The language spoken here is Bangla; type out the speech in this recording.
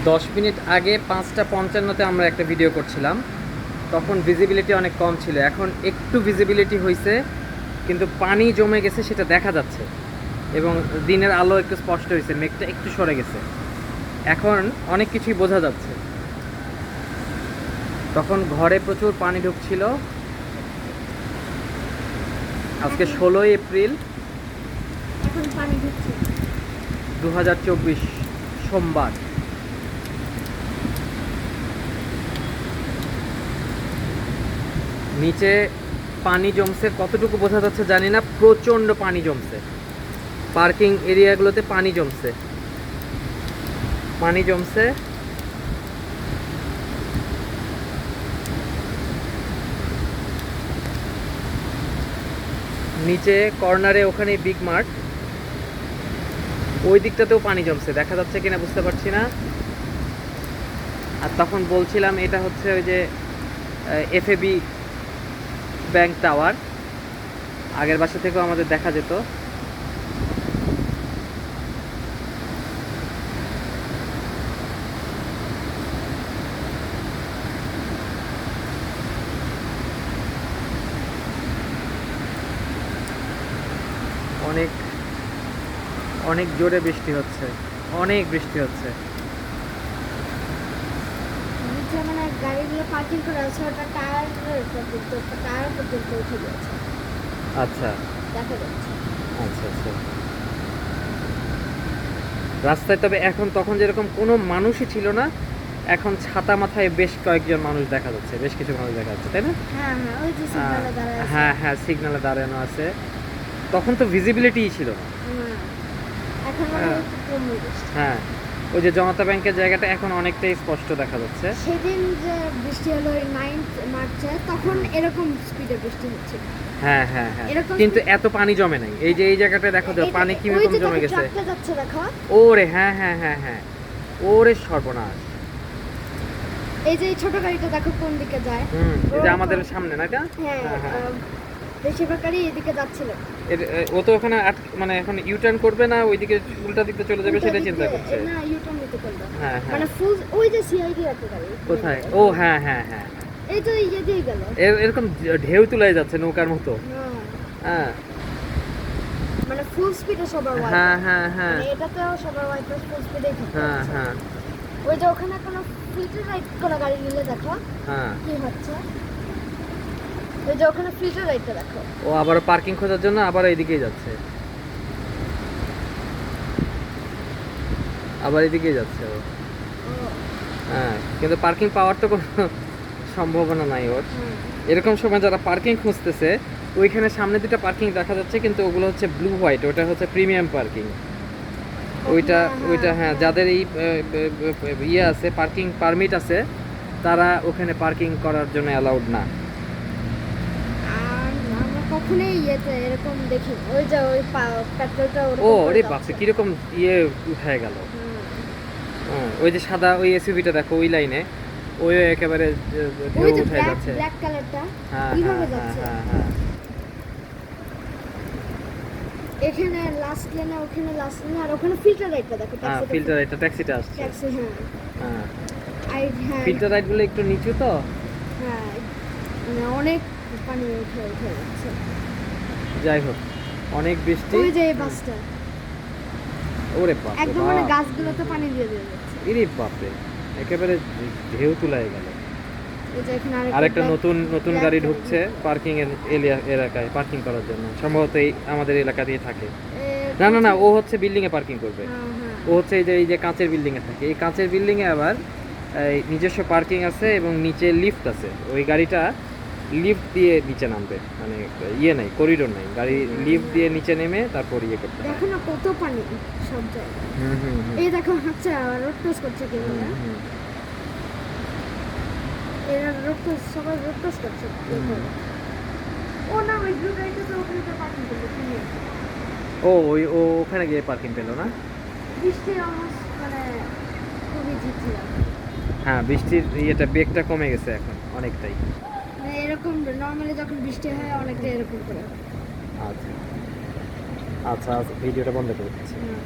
10 মিনিট আগে 5:55-তে আমরা একটা ভিডিও করছিলাম, তখন ভিজিবিলিটি অনেক কম ছিল। এখন একটু ভিজিবিলিটি হয়েছে, কিন্তু পানি জমে গেছে সেটা দেখা যাচ্ছে এবং দিনের আলো একটু স্পষ্ট হয়েছে, মেঘটা একটু সরে গেছে, এখন অনেক কিছুই বোঝা যাচ্ছে। তখন ঘরে প্রচুর পানি ঢুকছিল। আজকে 16ই এপ্রিল এখন পানি ঢুকছে 2024 সোমবার। নিচে পানি জমছে, কতটুকু বোঝা যাচ্ছে জানি না, প্রচণ্ড পানি জমছে। পার্কিং এরিয়াগুলোতে পানি জমছে, পানি জমছে। নিচে কর্নারে ওখানে বিগ মার্ট, ওই দিকটাতেও পানি জমছে, দেখা যাচ্ছে কিনা বুঝতে পারছি না। আর তখন বলছিলাম এটা হচ্ছে ওই যে এফএবি ব্যাংক টাওয়ার, আগের বাসা থেকেও আমাদের দেখা যেত। অনেক অনেক জোরে বৃষ্টি হচ্ছে, অনেক বৃষ্টি হচ্ছে। নিচে মানে গাড়িগুলো পার্কিং করা আছে, ওটা টায়ার পর্যন্ত উঠে গেছে, আচ্ছা দেখা যাচ্ছে। আচ্ছা আচ্ছা। রাস্তায় তবে এখন, তখন যেরকম কোনো মানুষই ছিল না, এখন ছাতা মাথায় বেশ কয়েকজন মানুষ দেখা যাচ্ছে, বেশ কিছু মানুষ দেখা যাচ্ছে, তাই না? হ্যাঁ হ্যাঁ, ওই যে সিগন্যালে দাঁড়ায় আছে। হ্যাঁ হ্যাঁ, সিগন্যালে দাঁড়ানো আছে। তখন তো ভিজিবিলিটিই ছিল না। হ্যাঁ, এখন মানে হ্যাঁ। একটু কমে গেছে। হ্যাঁ, ওই যে জনতা ব্যাংকের জায়গাটা এখন অনেকটাই স্পষ্ট দেখা যাচ্ছে। সেদিন যে বৃষ্টি হলো ওই 9 মার্চে, তখন এরকম স্পিডে বৃষ্টি হচ্ছে। হ্যাঁ হ্যাঁ হ্যাঁ, এরকম কিন্তু এত পানি জমে নাই। এই যে এই জায়গাটায় দেখো তো পানি কিরকম জমে গেছে। ট্রাকটা যাচ্ছে দেখো, ওরে হ্যাঁ হ্যাঁ হ্যাঁ হ্যাঁ, ওরে সর্বনাশ। এই যে এই ছোট গাড়িটা দেখো কোন দিকে যায়। এই যে আমাদের সামনে না এটা। হ্যাঁ, হ্যাঁ হ্যাঁ, বেশিরভাগ গাড়ি এদিকে যাচ্ছিল। ও তো ওখানে মানে এখন ইউটার্ন করবে না, ওইদিকে উল্টা দিকে চলে যাবে সেটা চিন্তা করছে। না, ইউটার্ন নিতে পারবে। হ্যাঁ হ্যাঁ, মানে ফুল ওই যে সিআইডি একটা গাড়ি কোথায়? ও হ্যাঁ হ্যাঁ হ্যাঁ, এই তো ইয়ে দিয়ে গেল। এরকম ঢেউ তুলে যাচ্ছে নৌকার মতো। হ্যাঁ, হ্যাঁ মানে ফুল স্পিডে সবার ওয়াইপার। হ্যাঁ হ্যাঁ হ্যাঁ মানে এটাতেও সবার ওয়াইপার ফুল স্পিডে থাকে। হ্যাঁ হ্যাঁ ওই যে ওখানে কোনো ফিল্টার রাইড কোনো গাড়ি নিলে দেখো হ্যাঁ, কি হচ্ছে। ওই যে ওখানে ফিল্টার রাইডটা দেখো। ও আবার পার্কিং খোঁজার জন্য আবার এইদিকেই যাচ্ছে, আবার এদিকেই যাচ্ছে ও। ও, হ্যাঁ, কিন্তু পার্কিং পাওয়ার তো কোনো সম্ভাবনা নাই ওর। হুম। এরকম সময় যারা পার্কিং খুঁজতেছে, ওইখানে সামনে দুটো পার্কিং দেখা যাচ্ছে, কিন্তু ওগুলো হচ্ছে ব্লু হোয়াইট, ওটা হচ্ছে প্রিমিয়াম পার্কিং। ওইটা ওইটা হ্যাঁ, যাদের এই ইয়ে আছে, পার্কিং পারমিট আছে, তারা ওখানে পার্কিং করার জন্য অ্যালাউড না। আর আমরা কখনোই ইয়েতে এরকম দেখি ওই যে ওই পেট্রোলটা ও রে বাপরে, কিরকম ইয়ে উঠায় গেল। ওই যে সাদা ওই এসইউভিটা দেখো ওই লাইনে, ওই একেবারে ঢেউ ওই যে উঠায় যাচ্ছে। ব্ল্যাক কালারটা হ্যাঁ কিভাবে হ্যাঁ যাচ্ছে। হ্যাঁ হ্যাঁ, এখানে লাস্ট লেনে, ওখানে লাস্ট লেনে, আর ওখানে ফিল্টার রাইডটা দেখো। হ্যাঁ ফিল্টার এটা ট্যাক্সিটা আসছে। ট্যাক্সি, হ্যাঁ। হ্যাঁ, হ্যাঁ, ফিল্টার রাইডগুলো একটু নিচু তো। হ্যাঁ, মানে অনেক পানি উঠে উঠে যাচ্ছে। যাই হোক, অনেক বৃষ্টি। ওই যে এই বাসটা ওরে বাপ, একদম মানে গাছগুলোতে পানি দিয়ে দিয়ে যাচ্ছে। ইরে বাপরে, একেবারে ঢেউ তুলায় গেল। এই যে এখানে আরেকটা নতুন নতুন গাড়ি ঢুকছে পার্কিং এর এলাকায়, পার্কিং করার জন্য। সম্ভবত এই আমাদের এলাকা দিয়ে থাকে। না না না, ও হচ্ছে বিল্ডিং এ পার্কিং করবে। ও হচ্ছে এই যে কাঁচের বিল্ডিং এ থাকে, এই কাঁচের বিল্ডিং এ আবার এই নিজস্ব পার্কিং আছে এবং নিচে লিফট আছে। ওই গাড়িটা লিফট দিয়ে নিচে নামবে, মানে ইয়ে নাই, করিডোর নাই, গাড়ি লিফট দিয়ে নিচে নেমে তারপর ইয়ে করতে হবে। দেখো না কত পানি সব জায়গায়। হুম হুম হুম, এই দেখো হাঁটছে, রোড ক্রস করছে কেউ না। হুম। এরা রোড ক্রস, সবাই রোড ক্রস করছে। ও না, ওই ব্লু গাড়িটা তো ওখানে তো পার্কিং করবে। ও ওখানে গিয়ে পার্কিং পেলো না। বৃষ্টি অলমোস্ট মানে খুবই ঝিরঝিরা। হ্যাঁ, বৃষ্টির ইয়েটা বেগটা কমে গেছে এখন অনেকটাই। মানে এরকম নর্মালি যখন বৃষ্টি হয় অনেকটা এরকম করে হয়। আচ্ছা আচ্ছা, ভিডিওটা বন্ধ করে দিচ্ছি। হুম।